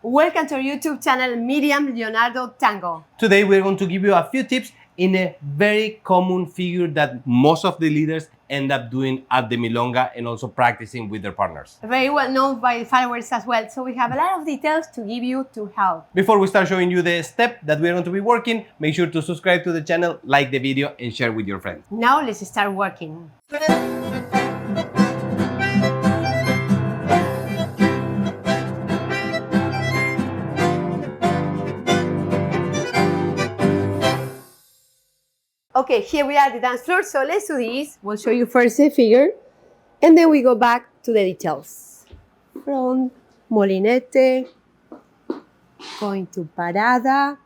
Welcome to our YouTube channel, Miriam, Leonardo, Tango. Today we're going to give you a few tips in a very common figure that most of the leaders end up doing at the milonga and also practicing with their partners. Very well known by the followers as well, so we have a lot of details to give you to help. Before we start showing you the step that we're going to be working, make sure to subscribe to the channel, like the video and share with your friends. Now let's start working. Okay, here we are at the dance floor, so let's do this. We'll show you first the figure, and then we go back to the details. From molinete, going to parada,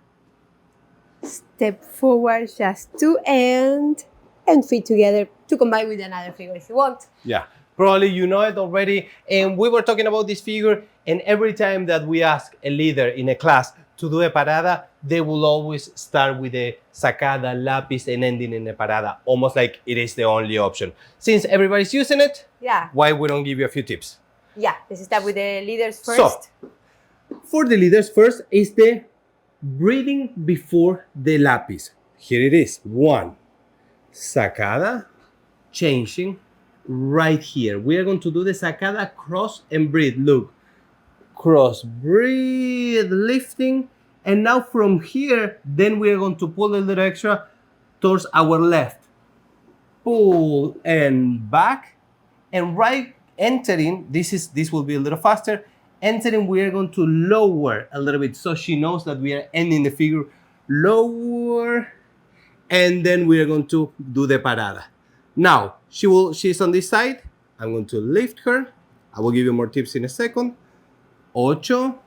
step forward just to end, and feet together to combine with another figure if you want. Yeah, probably you know it already. And we were talking about this figure, and every time that we ask a leader in a class to do a parada, they will always start with a sacada, Lapiz, and ending in a parada, almost like it is the only option. Since everybody's using it, Yeah. why we don't give you a few tips? Yeah, let's start with the leaders first. So, for the leaders first is the breathing before the Lapiz. Here it is. 1, sacada, changing right here. We are going to do the sacada, cross and breathe. Look, cross, breathe, lifting. And now from here, then we are going to pull a little extra towards our left. Pull and back. And right entering, this will be a little faster. Entering, we are going to lower a little bit so she knows that we are ending the figure. Lower. And then we are going to do the parada. Now, she's on this side. I'm going to lift her. I will give you more tips in a second. Ocho,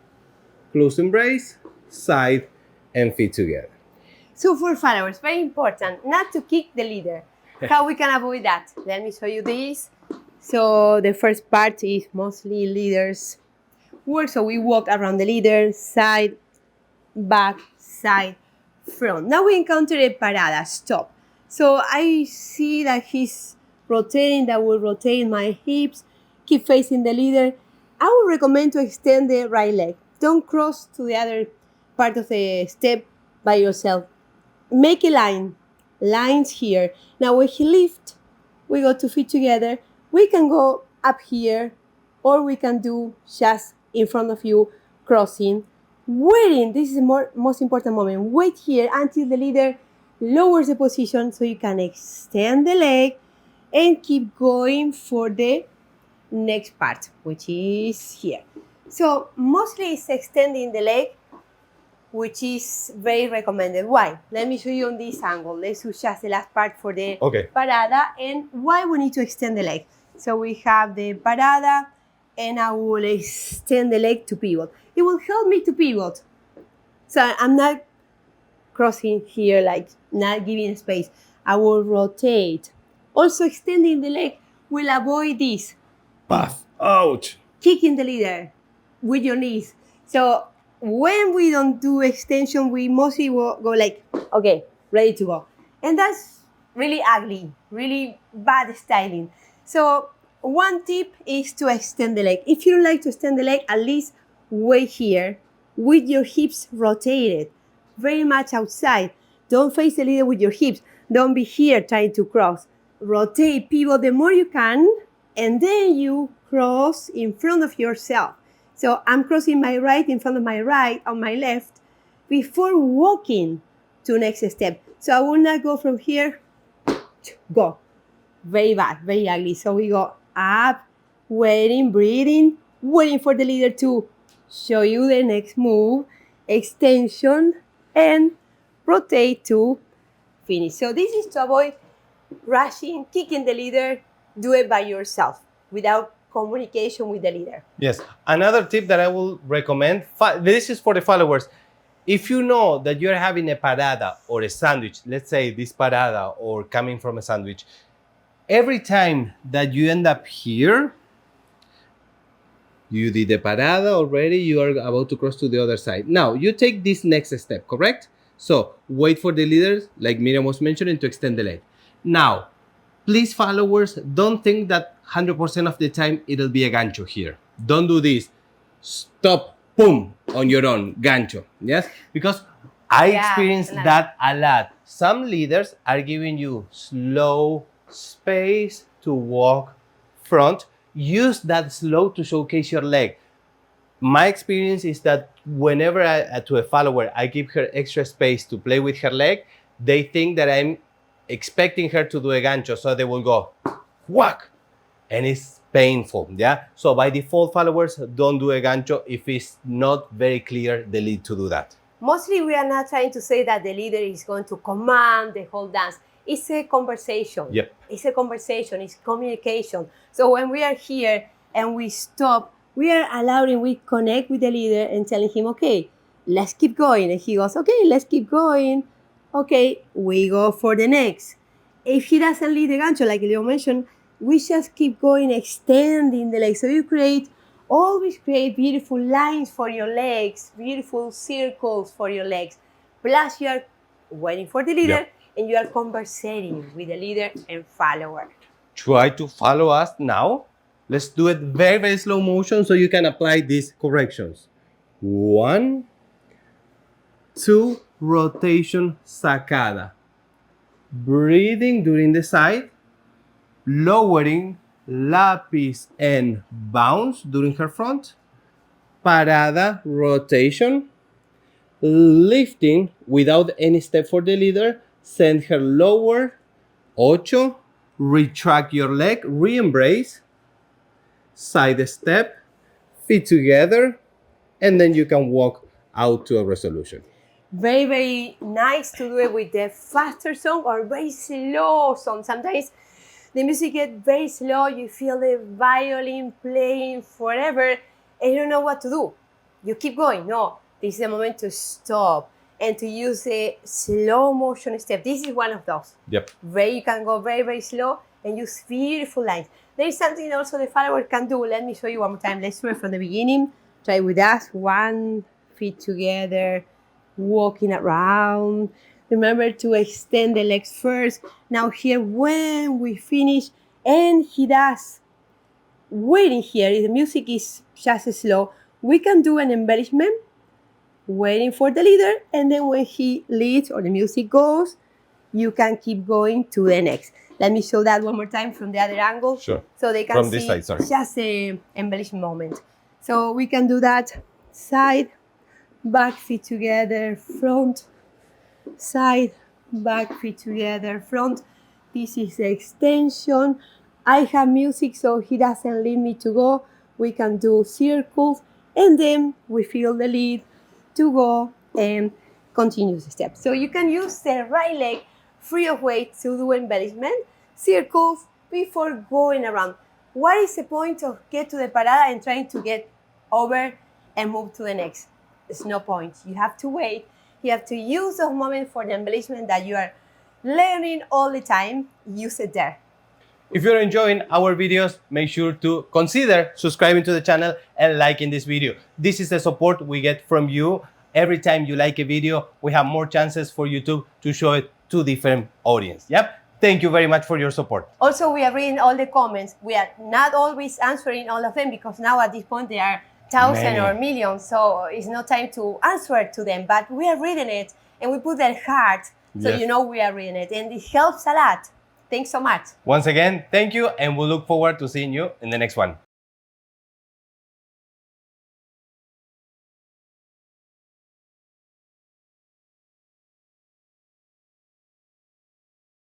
close embrace, side and feet together. So for followers, very important, not to kick the leader. How we can avoid that? Let me show you this. So the first part is mostly leaders work. So we walk around the leader, side, back, side, front. Now we encounter a parada, stop. So I see that he's rotating, that will rotate my hips, keep facing the leader. I would recommend to extend the right leg. Don't cross to the other part of the step by yourself. Make a line, lines here. Now when he lifts, we go to feet together. We can go up here, or we can do just in front of you, crossing. Waiting, this is the most important moment. Wait here until the leader lowers the position so you can extend the leg and keep going for the next part, which is here. So mostly it's extending the leg, which is very recommended. Why? Let me show you on this angle. Let's do just the last part for the parada and why we need to extend the leg. So we have the parada and I will extend the leg to pivot. It will help me to pivot. So I'm not crossing here, like not giving space. I will rotate. Also extending the leg will avoid this. Path out. Kicking the leader with your knees. So when we don't do extension, we mostly will go like, okay, ready to go. And that's really ugly, really bad styling. So one tip is to extend the leg. If you don't like to extend the leg, at least wait here with your hips rotated, very much outside. Don't face the leader with your hips. Don't be here trying to cross. Rotate, pivot the more you can, and then you cross in front of yourself. So I'm crossing my right in front of my right on my left before walking to next step. So I will not go from here, go. Very bad, very ugly. So we go up, waiting, breathing, waiting for the leader to show you the next move, extension, and rotate to finish. So this is to avoid rushing, kicking the leader. Do it by yourself without communication with the leader. Yes. Another tip that I will recommend, this is for the followers. If you know that you're having a parada or a sandwich, let's say this parada or coming from a sandwich, every time that you end up here, you did the parada already, you are about to cross to the other side. Now, you take this next step, correct? So, wait for the leaders, like Miriam was mentioning, to extend the leg. Now, please, followers, don't think that 100% of the time it'll be a gancho here. Don't do this. Stop, boom, on your own, gancho, yes? Because I Yeah, experienced claro. that a lot. Some leaders are giving you slow space to walk front. Use that slow to showcase your leg. My experience is that whenever to a follower, I give her extra space to play with her leg, they think that I'm expecting her to do a gancho, so they will go whack, and it's painful, yeah? So by default, followers don't do a gancho if it's not very clear the lead to do that. Mostly we are not trying to say that the leader is going to command the whole dance. It's a conversation. Yep. It's a conversation, it's communication. So when we are here and we stop, we are allowing, we connect with the leader and telling him, okay, let's keep going. And he goes, okay, let's keep going. Okay, we go for the next. If he doesn't lead the gancho, like Leo mentioned, we just keep going, extending the legs. So you always create beautiful lines for your legs, beautiful circles for your legs. Plus, you are waiting for the leader, Yep. and you are conversating with the leader and follower. Try to follow us now. Let's do it very, very slow motion so you can apply these corrections. 1, 2, rotation, sacada. Breathing during the side, lowering, Lapiz and bounce during her front. Parada, rotation. Lifting without any step for the leader, send her lower. Ocho, retract your leg, re-embrace. Side step, feet together, and then you can walk out to a resolution. Very, very nice to do it with the faster song or very slow song. Sometimes the music gets very slow, you feel the violin playing forever, and you don't know what to do. You keep going. No, this is the moment to stop and to use a slow motion step. This is one of those. Yep. You can go very, very slow and use beautiful lines. There is something also the follower can do. Let me show you one more time. Let's do it from the beginning. Try with us. 1 feet together, walking around. Remember to extend the legs first. Now here, when we finish, and he does, waiting here, if the music is just slow, we can do an embellishment, waiting for the leader, and then when he leads or the music goes, you can keep going to the next. Let me show that one more time from the other angle. Sure. So they can From see this side, sorry. just the embellishment moment. So we can do that side, back, feet together, front, side, back, feet together, front. This is the extension. I have music, so he doesn't lead me to go. We can do circles, and then we feel the lead to go and continue the step. So you can use the right leg free of weight to do embellishment, circles, before going around. What is the point of get to the parada and trying to get over and move to the next? There's no point. You have to wait. You have to use those moments for the embellishment that you are learning all the time. Use it there. If you're enjoying our videos, make sure to consider subscribing to the channel and liking this video. This is the support we get from you. Every time you like a video, we have more chances for YouTube to show it to different audience. Yep. Thank you very much for your support. Also, we are reading all the comments. We are not always answering all of them because now at this point there are thousands Many. or millions, so it's no time to answer to them. But we are reading it and we put their heart, so Yes. you know we are reading it, and it helps a lot. Thanks so much. Once again, thank you, and we'll look forward to seeing you in the next one.